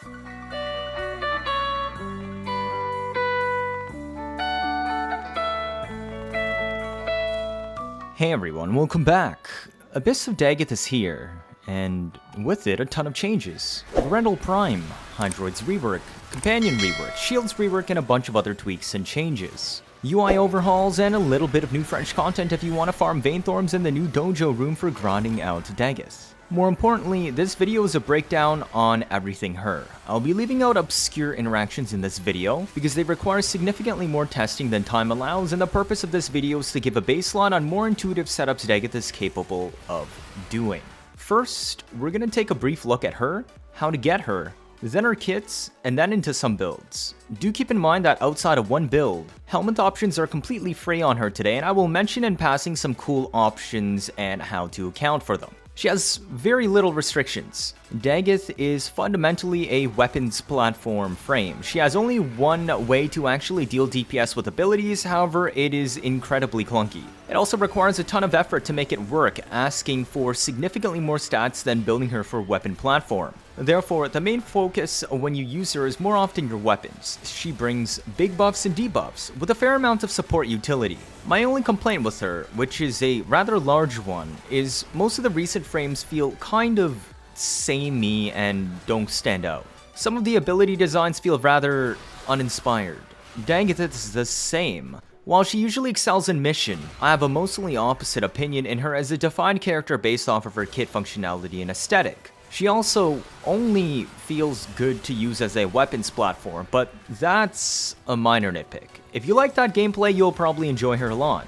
Hey everyone, welcome back. Abyss of Dagath is here, and with it a ton of changes. Rendell Prime, Hydroid's rework, Companion rework, Shields rework, and a bunch of other tweaks and changes. UI overhauls and a little bit of new French content if you want to farm Vainthorns in the new dojo room for grinding out Dagath. More importantly, this video is a breakdown on everything her. I'll be leaving out obscure interactions in this video because they require significantly more testing than time allows, and the purpose of this video is to give a baseline on more intuitive setups Dagath is capable of doing. First, we're going to take a brief look at her, how to get her, then her kits, and then into some builds. Do keep in mind that outside of one build, Helminth options are completely free on her today, and I will mention in passing some cool options and how to account for them. She has very little restrictions. Dagath is fundamentally a weapons platform frame. She has only one way to actually deal DPS with abilities, however it is incredibly clunky. It also requires a ton of effort to make it work, asking for significantly more stats than building her for weapon platform. Therefore, the main focus when you use her is more often your weapons. She brings big buffs and debuffs, with a fair amount of support utility. My only complaint with her, which is a rather large one, is most of the recent frames feel kind of samey and don't stand out. Some of the ability designs feel rather uninspired. Dagath is the same. While she usually excels in mission, I have a mostly opposite opinion in her as a defined character based off of her kit functionality and aesthetic. She also only feels good to use as a weapons platform, but that's a minor nitpick. If you like that gameplay, you'll probably enjoy her a lot.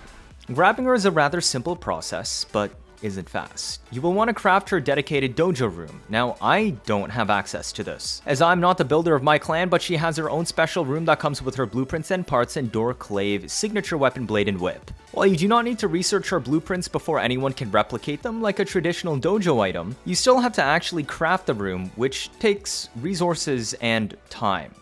Grabbing her is a rather simple process, but isn't fast. You will want to craft her dedicated dojo room. Now, I don't have access to this, as I'm not the builder of my clan, but she has her own special room that comes with her blueprints and parts and Dorclave signature weapon blade and whip. While you do not need to research her blueprints before anyone can replicate them like a traditional dojo item, you still have to actually craft the room, which takes resources and time.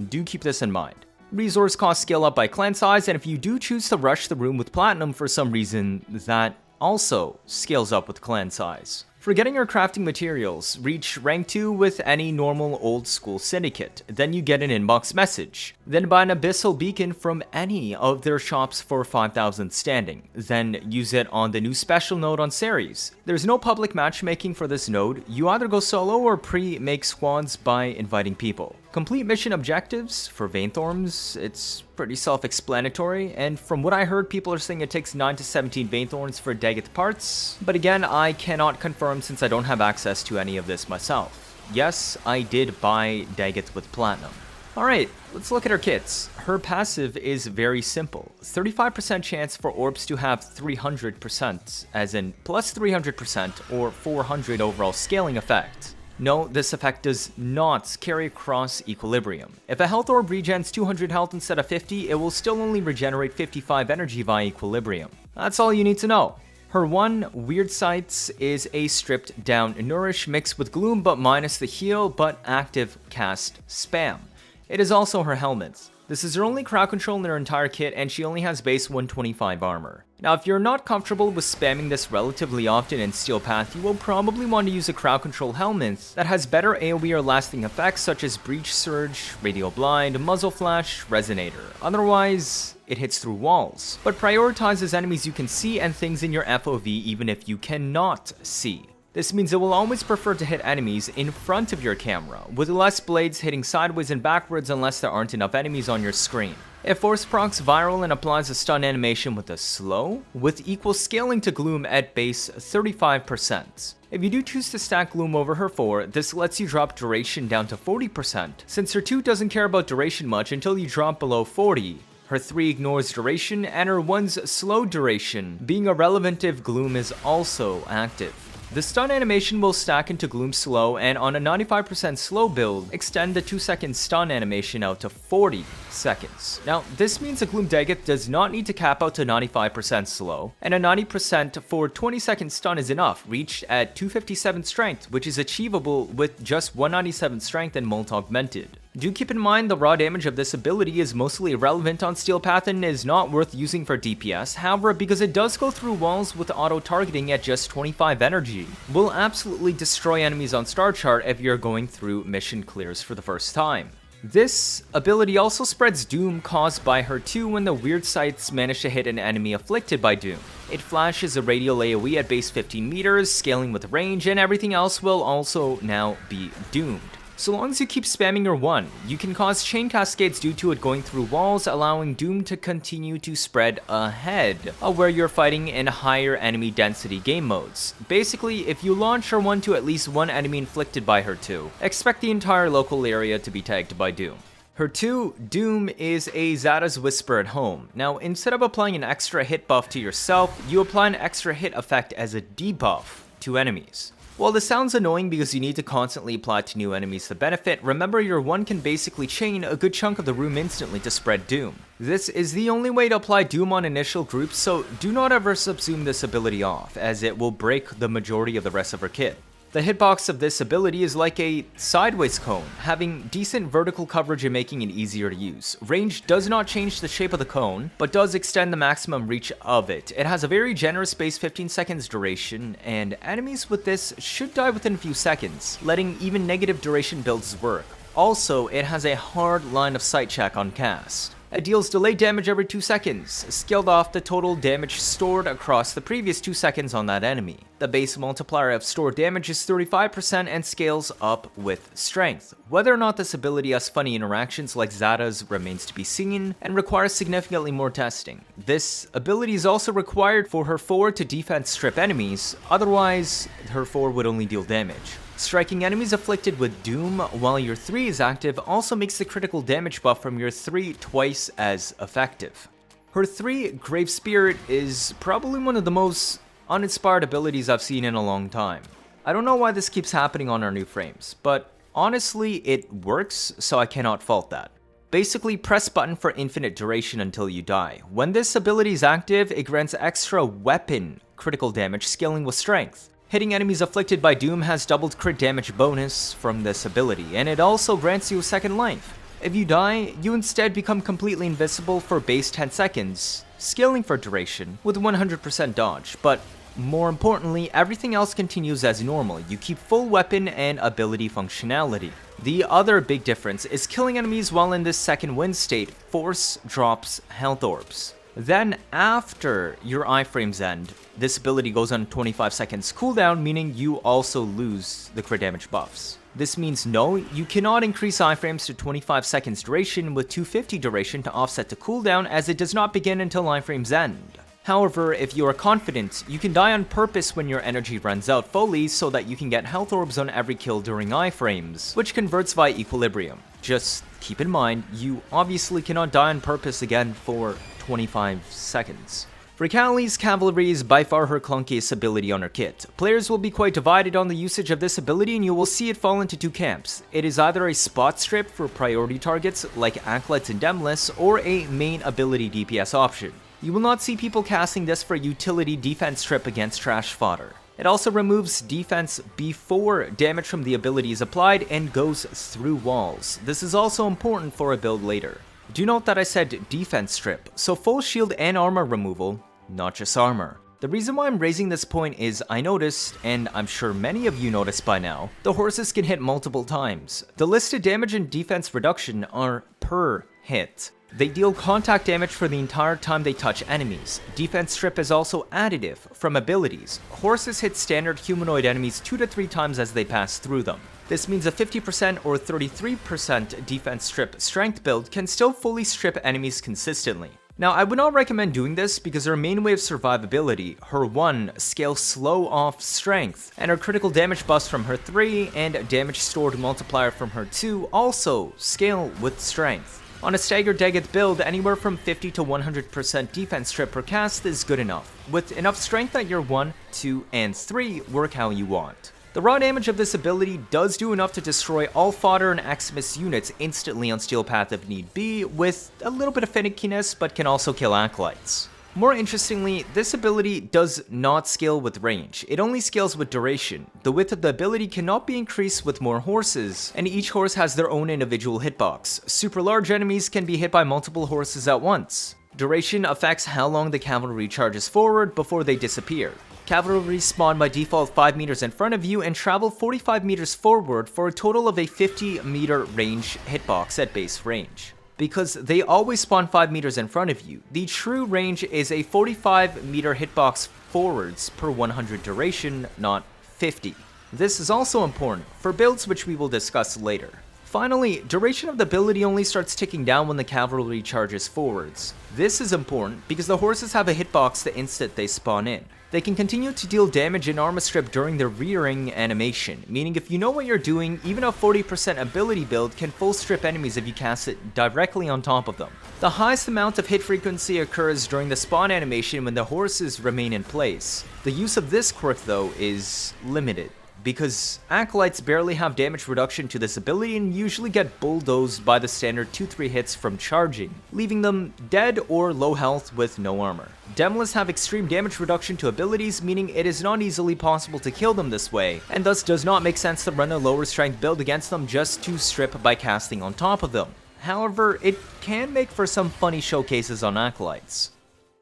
Do keep this in mind. Resource costs scale up by clan size, and if you do choose to rush the room with platinum for some reason, that also scales up with clan size. For getting your crafting materials, reach rank 2 with any normal old school syndicate, then you get an inbox message. Then buy an Abyssal beacon from any of their shops for 5,000 standing, then use it on the new special node on Ceres. There's no public matchmaking for this node, you either go solo or pre-make squads by inviting people. Complete mission objectives for Vainthorns, it's pretty self-explanatory, and from what I heard, people are saying it takes 9 to 17 Vainthorns for Dagath parts, but again, I cannot confirm since I don't have access to any of this myself. Yes, I did buy Dagath with platinum. Alright, let's look at her kits. Her passive is very simple. 35% chance for orbs to have 300%, as in plus 300% or 400 overall scaling effect. No, this effect does not carry across equilibrium. If a health orb regens 200 health instead of 50, it will still only regenerate 55 energy via equilibrium. That's all you need to know. Her one Wyrd Scythes is a stripped down Nourish mixed with Gloom but minus the heal but active cast spam. It is also her Helminths. This is her only crowd control in her entire kit, and she only has base 125 armor. Now, if you're not comfortable with spamming this relatively often in Steel Path, you will probably want to use a crowd control Helminth that has better AoE or lasting effects such as Breach Surge, Radial Blind, Muzzle Flash, Resonator. Otherwise, it hits through walls, but prioritizes enemies you can see and things in your FOV even if you cannot see. This means it will always prefer to hit enemies in front of your camera, with less blades hitting sideways and backwards unless there aren't enough enemies on your screen. It force procs viral and applies a stun animation with a slow, with equal scaling to Gloom at base 35%. If you do choose to stack Gloom over her 4, this lets you drop duration down to 40%, since her 2 doesn't care about duration much until you drop below 40. Her 3 ignores duration, and her 1's slow duration, being irrelevant if Gloom is also active. The stun animation will stack into Gloom slow, and on a 95% slow build, extend the 2-second stun animation out to 40 seconds. Now, this means a Gloom Dagath does not need to cap out to 95% slow, and a 90% for 20-second stun is enough, reached at 257 strength, which is achievable with just 197 strength and Molt Augmented. Do keep in mind the raw damage of this ability is mostly irrelevant on Steel Path and is not worth using for DPS, however, because it does go through walls with auto-targeting at just 25 energy, will absolutely destroy enemies on Star Chart if you're going through mission clears for the first time. This ability also spreads doom caused by her too when the Wyrd Scythes manage to hit an enemy afflicted by doom. It flashes a radial AoE at base 15 meters, scaling with range, and everything else will also now be doomed. So long as you keep spamming your 1, you can cause chain cascades due to it going through walls, allowing doom to continue to spread ahead of where you're fighting in higher enemy density game modes. Basically, if you launch her 1 to at least one enemy inflicted by her 2, expect the entire local area to be tagged by doom. Her 2, Doom, is a Zada's Whisper at home. Now, instead of applying an extra hit buff to yourself, you apply an extra hit effect as a debuff to enemies. While this sounds annoying because you need to constantly apply to new enemies to benefit, remember your 1 can basically chain a good chunk of the room instantly to spread doom. This is the only way to apply doom on initial groups, so do not ever subsume this ability off, as it will break the majority of the rest of her kit. The hitbox of this ability is like a sideways cone, having decent vertical coverage and making it easier to use. Range does not change the shape of the cone, but does extend the maximum reach of it. It has a very generous base 15 seconds duration, and enemies with this should die within a few seconds, letting even negative duration builds work. Also, it has a hard line of sight check on cast. It deals delayed damage every 2 seconds, scaled off the total damage stored across the previous 2 seconds on that enemy. The base multiplier of stored damage is 35% and scales up with strength. Whether or not this ability has funny interactions like Zada's remains to be seen and requires significantly more testing. This ability is also required for her 4 to defense strip enemies, otherwise her 4 would only deal damage. Striking enemies afflicted with Doom while your 3 is active also makes the critical damage buff from your 3 twice as effective. Her 3, Grave Spirit, is probably one of the most uninspired abilities I've seen in a long time. I don't know why this keeps happening on our new frames, but honestly it works, so I cannot fault that. Basically, press button for infinite duration until you die. When this ability is active, it grants extra weapon critical damage scaling with strength. Hitting enemies afflicted by Doom has doubled crit damage bonus from this ability, and it also grants you a second life. If you die, you instead become completely invisible for base 10 seconds, scaling for duration with 100% dodge, but more importantly, everything else continues as normal. You keep full weapon and ability functionality. The other big difference is killing enemies while in this second wind state, Force drops health orbs. Then, after your iframes end, this ability goes on 25 seconds cooldown, meaning you also lose the crit damage buffs. This means no, you cannot increase iframes to 25 seconds duration with 250 duration to offset the cooldown, as it does not begin until iframes end. However, if you are confident, you can die on purpose when your energy runs out fully so that you can get health orbs on every kill during iframes, which converts via equilibrium. Just keep in mind, you obviously cannot die on purpose again for 25 seconds. Rakhali's Cavalry is by far her clunkiest ability on her kit. Players will be quite divided on the usage of this ability, and you will see it fall into 2 camps. It is either a spot strip for priority targets like Acolytes and Demolysts, or a main ability DPS option. You will not see people casting this for utility defense strip against trash fodder. It also removes defense before damage from the ability is applied and goes through walls. This is also important for a build later. Do note that I said defense strip, so full shield and armor removal, not just armor. The reason why I'm raising this point is I noticed, and I'm sure many of you noticed by now, the horses can hit multiple times. The listed damage and defense reduction are per hit. They deal contact damage for the entire time they touch enemies. Defense strip is also additive from abilities. Horses hit standard humanoid enemies 2 to 3 times as they pass through them. This means a 50% or 33% defense strip strength build can still fully strip enemies consistently. Now, I would not recommend doing this because her main way of survivability, her 1, scales slow off strength, and her critical damage buffs from her 3 and damage stored multiplier from her 2 also scale with strength. On a staggered Dagath build, anywhere from 50 to 100% defense strip per cast is good enough, with enough strength that your 1, 2, and 3 work how you want. The raw damage of this ability does do enough to destroy all fodder and Xmas units instantly on Steel Path if need be, with a little bit of finickiness, but can also kill Acolytes. More interestingly, this ability does not scale with range, it only scales with duration. The width of the ability cannot be increased with more horses, and each horse has their own individual hitbox. Super large enemies can be hit by multiple horses at once. Duration affects how long the cavalry charges forward before they disappear. Cavalry spawn by default 5 meters in front of you and travel 45 meters forward for a total of a 50 meter range hitbox at base range. Because they always spawn 5 meters in front of you, the true range is a 45 meter hitbox forwards per 100 duration, not 50. This is also important for builds which we will discuss later. Finally, duration of the ability only starts ticking down when the cavalry charges forwards. This is important because the horses have a hitbox the instant they spawn in. They can continue to deal damage in armor strip during their rearing animation, meaning if you know what you're doing, even a 40% ability build can full strip enemies if you cast it directly on top of them. The highest amount of hit frequency occurs during the spawn animation when the horses remain in place. The use of this quirk though is limited, because Acolytes barely have damage reduction to this ability and usually get bulldozed by the standard 2-3 hits from charging, leaving them dead or low health with no armor. Demolysts have extreme damage reduction to abilities, meaning it is not easily possible to kill them this way, and thus does not make sense to run a lower strength build against them just to strip by casting on top of them. However, it can make for some funny showcases on Acolytes.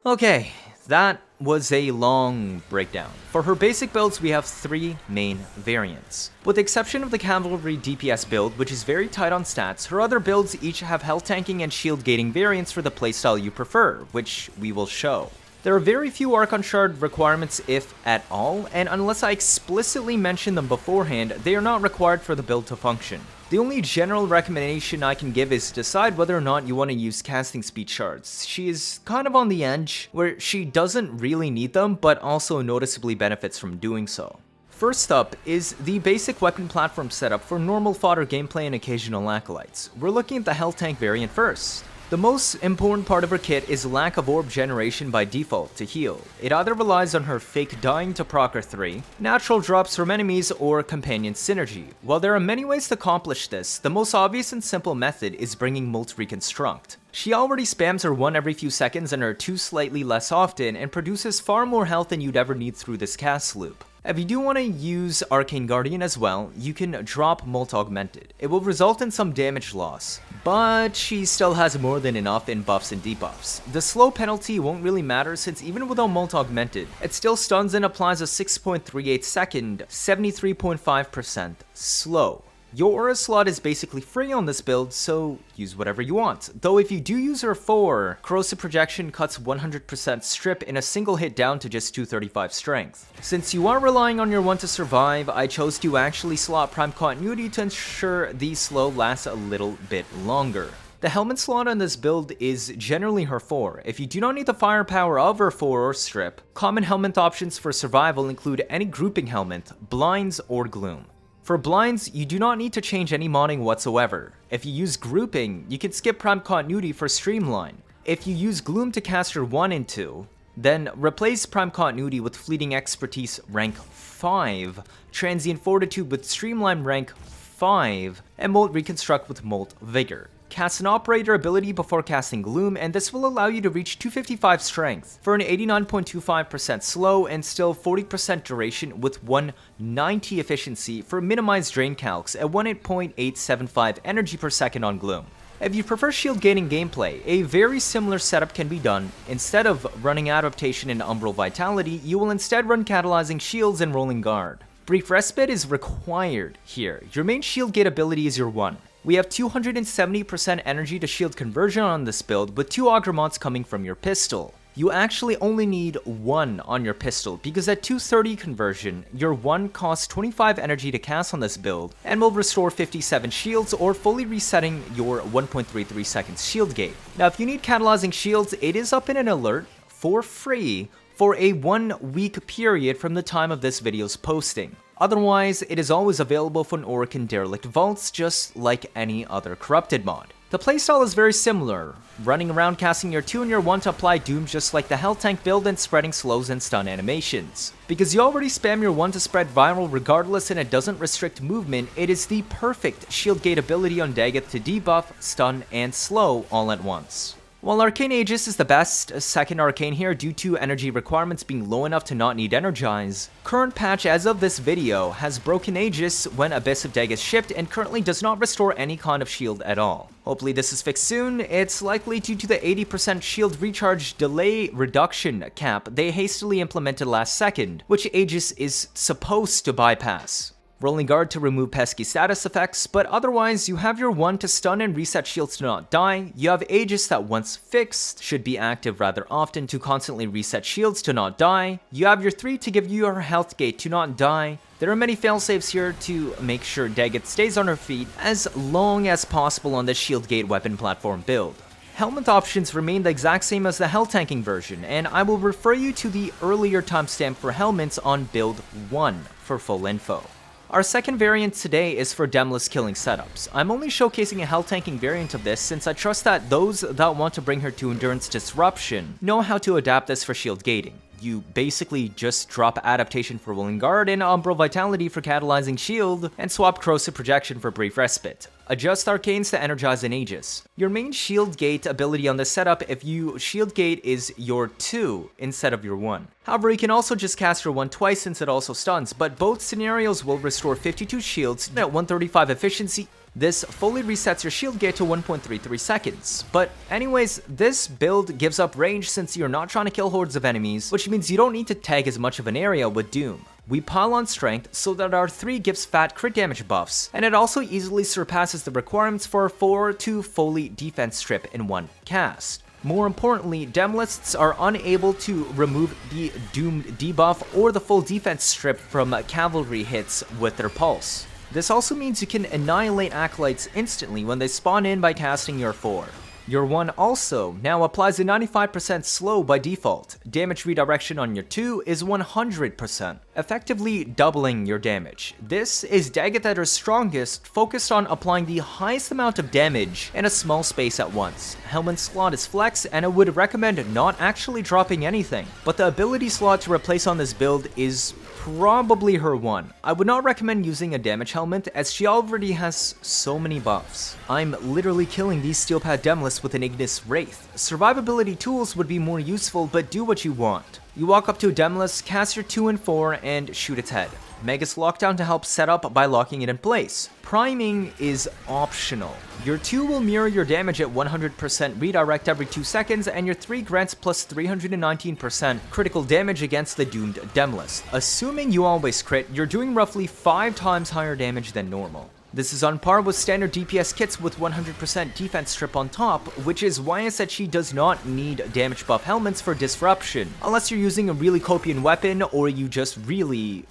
Okay, that was a long breakdown. For her basic builds, we have 3 main variants. With the exception of the Cavalry DPS build, which is very tight on stats, her other builds each have health tanking and shield gating variants for the playstyle you prefer, which we will show. There are very few Archon Shard requirements if at all, and unless I explicitly mention them beforehand, they are not required for the build to function. The only general recommendation I can give is decide whether or not you want to use casting speed shards. She is kind of on the edge, where she doesn't really need them, but also noticeably benefits from doing so. First up is the basic weapon platform setup for normal fodder gameplay and occasional acolytes. We're looking at the health tank variant first. The most important part of her kit is lack of orb generation by default to heal. It either relies on her fake dying to proc her 3, natural drops from enemies, or companion synergy. While there are many ways to accomplish this, the most obvious and simple method is bringing Molt Reconstruct. She already spams her 1 every few seconds and her 2 slightly less often, and produces far more health than you'd ever need through this cast loop. If you do want to use Arcane Guardian as well, you can drop Molt Augmented. It will result in some damage loss, but she still has more than enough in buffs and debuffs. The slow penalty won't really matter since even without Molt Augmented, it still stuns and applies a 6.38 second, 73.5% slow. Your aura slot is basically free on this build, so use whatever you want. Though if you do use her for, Corrosive Projection cuts 100% strip in a single hit down to just 235 strength. Since you are relying on your 1 to survive, I chose to actually slot Prime Continuity to ensure the slow lasts a little bit longer. The Helminth slot on this build is generally her 4. If you do not need the firepower of her 4 or strip, common Helminth options for survival include any grouping Helminth, blinds, or gloom. For blinds, you do not need to change any modding whatsoever. If you use grouping, you can skip Prime Continuity for streamline. If you use gloom to cast your 1 and 2, then replace Prime Continuity with Fleeting Expertise rank 5, Transient Fortitude with Streamline rank 5, and Molt Reconstruct with Molt Vigor. Cast an Operator ability before casting Gloom, and this will allow you to reach 255 strength for an 89.25% slow and still 40% duration with 190 efficiency for minimized drain calcs at 1.875 energy per second on Gloom. If you prefer shield gaining gameplay, a very similar setup can be done. Instead of running Adaptation and Umbral Vitality, you will instead run Catalyzing Shields and Rolling Guard. Brief Respite is required here. Your main shield gate ability is your 1. We have 270% energy to shield conversion on this build with 2 Augremonts coming from your pistol. You actually only need 1 on your pistol because at 230 conversion, your 1 costs 25 energy to cast on this build and will restore 57 shields or fully resetting your 1.33 seconds shield gate. Now if you need Catalyzing Shields, it is up in an alert for free for a 1 week period from the time of this video's posting. Otherwise, it is always available for an Orokin Derelict Vaults just like any other corrupted mod. The playstyle is very similar, running around casting your 2 and your 1 to apply doom just like the health tank build and spreading slows and stun animations. Because you already spam your 1 to spread viral regardless and it doesn't restrict movement, it is the perfect shield gate ability on Dagath to debuff, stun, and slow all at once. While Arcane Aegis is the best second arcane here due to energy requirements being low enough to not need Energize, current patch as of this video has broken Aegis when Abyss of Dagath shipped and currently does not restore any kind of shield at all. Hopefully this is fixed soon. It's likely due to the 80% shield recharge delay reduction cap they hastily implemented last second, which Aegis is supposed to bypass. Rolling guard to remove pesky status effects, but otherwise you have your 1 to stun and reset shields to not die, you have Aegis that once fixed should be active rather often to constantly reset shields to not die, you have your 3 to give you your health gate to not die. There are many failsafes here to make sure Dagath stays on her feet as long as possible on the shield gate weapon platform build. Helminth options remain the exact same as the hell tanking version, and I will refer you to the earlier timestamp for Helminths on build 1 for full info. Our second variant today is for Demolyst killing setups. I'm only showcasing a hell tanking variant of this since I trust that those that want to bring her to Endurance Disruption know how to adapt this for shield gating. You basically just drop Adaptation for Rolling Guard and Umbral Vitality for Catalyzing Shield, and swap Corrosive Projection for Brief Respite. Adjust Arcanes to energize an Aegis. Your main Shield Gate ability on this setup if you Shield Gate is your 2 instead of your 1. However, you can also just cast your 1 twice since it also stuns, but both scenarios will restore 52 shields at 135 efficiency. This fully resets your shield gate to 1.33 seconds. But anyways, this build gives up range since you're not trying to kill hordes of enemies, which means you don't need to tag as much of an area with Doom. We pile on strength so that our 3 gives fat crit damage buffs, and it also easily surpasses the requirements for a 4 to fully defense strip in one cast. More importantly, Demolists are unable to remove the Doomed debuff or the full defense strip from Cavalry hits with their pulse. This also means you can annihilate Acolytes instantly when they spawn in by casting your 4. Your 1 also now applies a 95% slow by default. Damage redirection on your 2 is 100%, effectively doubling your damage. This is Dagath at her strongest, focused on applying the highest amount of damage in a small space at once. Helminth's slot is flex, and I would recommend not actually dropping anything, but the ability slot to replace on this build is probably her 1. I would not recommend using a damage Helminth as she already has so many buffs. I'm literally killing these Steel Pad Demolists with an Ignis Wraith. Survivability tools would be more useful, but do what you want. You walk up to a Demolist, cast your 2 and 4, and shoot its head. Magus Lockdown to help set up by locking it in place. Priming is optional. Your 2 will mirror your damage at 100% redirect every 2 seconds, and your 3 grants plus 319% critical damage against the doomed Demolist. Assuming you always crit, you're doing roughly 5 times higher damage than normal. This is on par with standard DPS kits with 100% defense strip on top, which is why I said she does not need damage buff Helminths for disruption, unless you're using a really copian weapon or you just really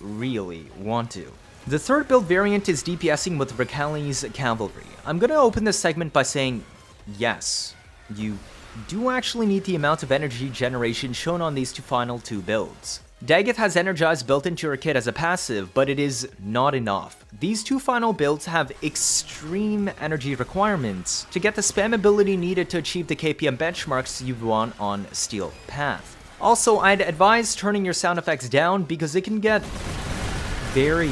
want to. The third build variant is DPSing with Rakhali's Cavalry. I'm gonna open this segment by saying, yes, you do actually need the amount of energy generation shown on these final 2 builds. Dagath has Energize built into her kit as a passive, but it is not enough. These 2 final builds have extreme energy requirements to get the spam ability needed to achieve the KPM benchmarks you want on Steel Path. Also, I'd advise turning your sound effects down because it can get very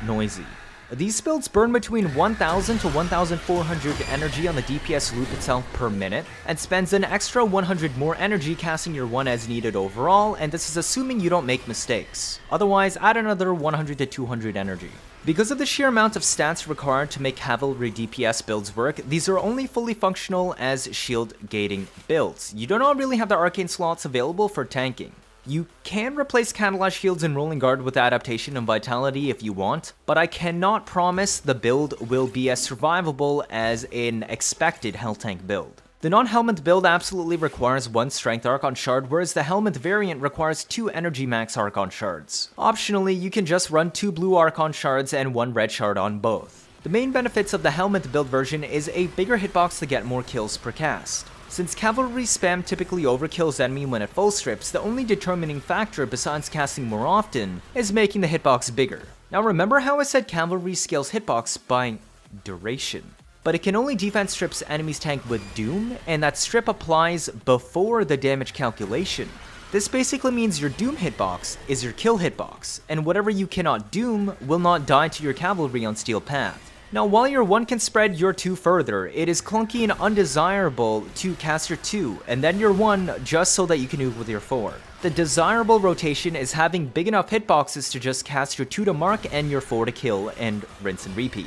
noisy. These builds burn between 1000 to 1400 energy on the DPS loop itself per minute, and spends an extra 100 more energy casting your 1 as needed overall, and this is assuming you don't make mistakes. Otherwise, add another 100 to 200 energy. Because of the sheer amount of stats required to make Cavalry DPS builds work, these are only fully functional as shield gating builds. You do not really have the arcane slots available for tanking. You can replace Catalyze shields and Rolling Guard with Adaptation and Vitality if you want, but I cannot promise the build will be as survivable as an expected Hell Tank build. The non-Helminth build absolutely requires 1 Strength Archon Shard, whereas the Helminth variant requires 2 Energy Max Archon Shards. Optionally, you can just run 2 Blue Archon Shards and 1 Red Shard on both. The main benefits of the Helminth build version is a bigger hitbox to get more kills per cast. Since Cavalry spam typically overkills enemy when it full strips, the only determining factor besides casting more often is making the hitbox bigger. Now remember how I said Cavalry scales hitbox by duration, but it can only defense strips enemies tank with Doom, and that strip applies before the damage calculation. This basically means your Doom hitbox is your kill hitbox, and whatever you cannot Doom will not die to your Cavalry on Steel Path. Now, while your 1 can spread your 2 further, it is clunky and undesirable to cast your 2 and then your 1 just so that you can nuke with your 4. The desirable rotation is having big enough hitboxes to just cast your 2 to mark and your 4 to kill and rinse and repeat.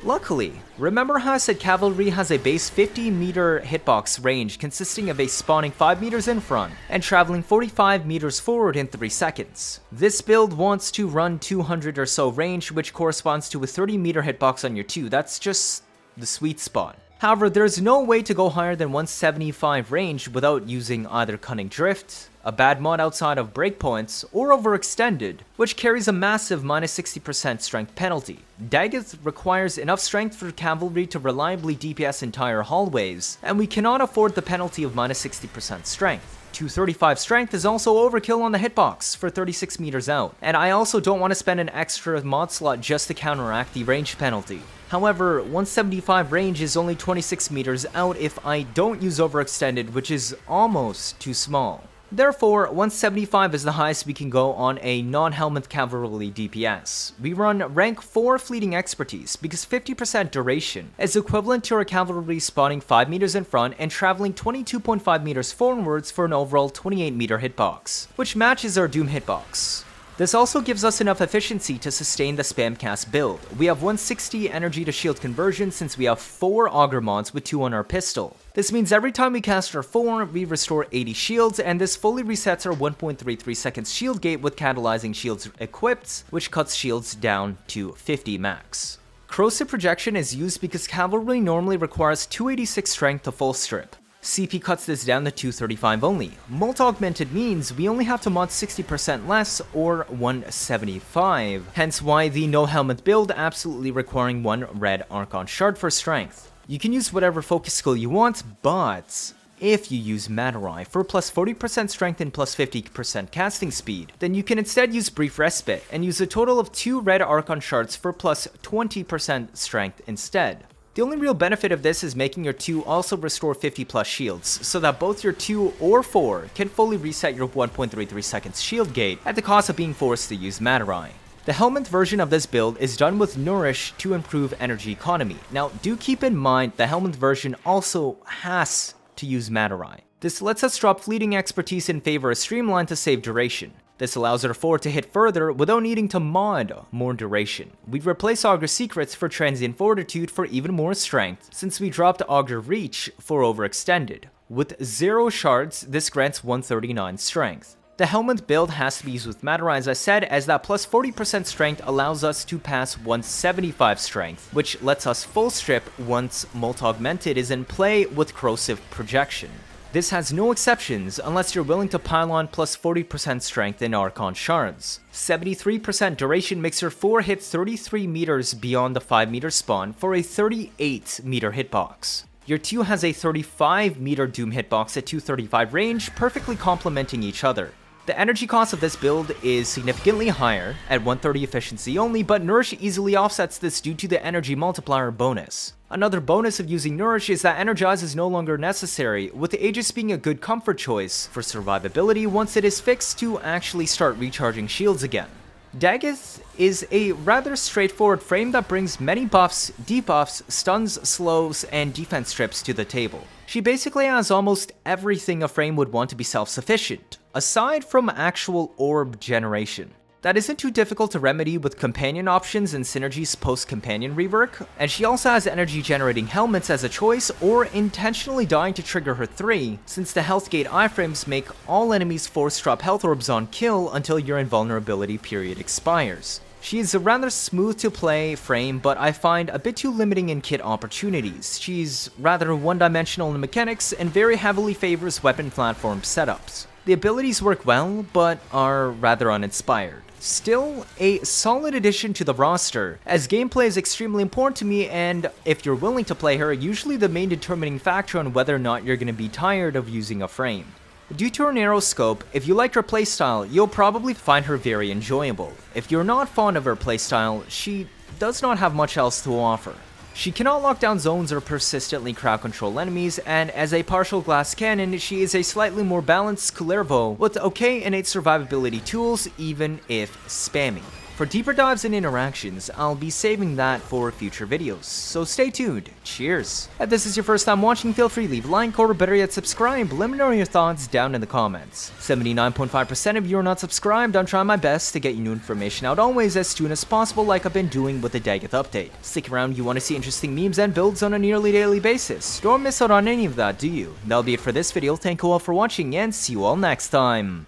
Luckily, remember how I said Cavalry has a base 50-meter hitbox range consisting of a spawning 5 meters in front and traveling 45 meters forward in 3 seconds. This build wants to run 200 or so range, which corresponds to a 30-meter hitbox on your 2. That's just the sweet spot. However, there's no way to go higher than 175 range without using either Cunning Drift, a bad mod outside of Breakpoints, or Overextended, which carries a massive minus 60% strength penalty. Dagath requires enough strength for Cavalry to reliably DPS entire hallways, and we cannot afford the penalty of minus 60% strength. 235 strength is also overkill on the hitbox for 36 meters out, and I also don't want to spend an extra mod slot just to counteract the range penalty. However, 175 range is only 26 meters out if I don't use Overextended, which is almost too small. Therefore, 175 is the highest we can go on a non-Helminth Cavalry DPS. We run rank 4 Fleeting Expertise because 50% duration is equivalent to our Cavalry spawning 5 meters in front and traveling 22.5 meters forwards for an overall 28 meter hitbox, which matches our Doom hitbox. This also gives us enough efficiency to sustain the spam cast build. We have 160 energy to shield conversion since we have 4 auger mods with 2 on our pistol. This means every time we cast our 4, we restore 80 shields, and this fully resets our 1.33 seconds shield gate with Catalyzing shields equipped, which cuts shields down to 50 max. Corrosive projection is used because Cavalry normally requires 286 strength to full strip. CP cuts this down to 235 only. Multi-augmented means we only have to mod 60% less, or 175, hence why the no Helminth build absolutely requiring 1 red Archon shard for strength. You can use whatever focus skill you want, but if you use Naberus for plus 40% strength and plus 50% casting speed, then you can instead use Brief Respite and use a total of 2 red Archon shards for plus 20% strength instead. The only real benefit of this is making your 2 also restore 50 plus shields, so that both your 2 or 4 can fully reset your 1.33 seconds shield gate at the cost of being forced to use Naberus. The Helminth version of this build is done with Nourish to improve energy economy. Now, do keep in mind the Helminth version also has to use Naberus. This lets us drop Fleeting Expertise in favor of Streamline to save duration. This allows our 4 to hit further without needing to mod more duration. We'd replace Augur Secrets for Transient Fortitude for even more strength, since we dropped Augur Reach for Overextended. With 0 shards, this grants 139 strength. The Helminth build has to be used with Naberus, as I said, as that plus 40% strength allows us to pass 175 strength, which lets us full strip once Multi-Augmented is in play with Corrosive Projection. This has no exceptions unless you're willing to pile on plus 40% strength in Archon Shards. 73% duration makes your 4 hit 33 meters beyond the 5 meter spawn for a 38 meter hitbox. Your 2 has a 35 meter Doom hitbox at 235 range, perfectly complementing each other. The energy cost of this build is significantly higher, at 130 efficiency only, but Nourish easily offsets this due to the energy multiplier bonus. Another bonus of using Nourish is that Energize is no longer necessary, with Aegis being a good comfort choice for survivability once it is fixed to actually start recharging shields again. Dagath is a rather straightforward frame that brings many buffs, debuffs, stuns, slows, and defense strips to the table. She basically has almost everything a frame would want to be self-sufficient, aside from actual orb generation. That isn't too difficult to remedy with companion options and synergies post-companion rework, and she also has energy generating Helminths as a choice, or intentionally dying to trigger her 3, since the health gate iframes make all enemies force drop health orbs on kill until your invulnerability period expires. She is a rather smooth to play frame, but I find a bit too limiting in kit opportunities. She's rather one-dimensional in mechanics and very heavily favors weapon platform setups. The abilities work well, but are rather uninspired. Still, a solid addition to the roster, as gameplay is extremely important to me, and if you're willing to play her, usually the main determining factor on whether or not you're going to be tired of using a frame. Due to her narrow scope, if you like her playstyle, you'll probably find her very enjoyable. If you're not fond of her playstyle, she does not have much else to offer. She cannot lock down zones or persistently crowd control enemies, and as a partial glass cannon, she is a slightly more balanced Kullervo with okay innate survivability tools, even if spammy. For deeper dives and interactions, I'll be saving that for future videos, so stay tuned. Cheers! If this is your first time watching, feel free to leave a like or better yet subscribe. Let me know your thoughts down in the comments. 79.5% of you are not subscribed. I'm trying my best to get you new information out always as soon as possible, like I've been doing with the Dagath update. Stick around, you want to see interesting memes and builds on a nearly daily basis. Don't miss out on any of that, do you? That'll be it for this video. Thank you all for watching and see you all next time.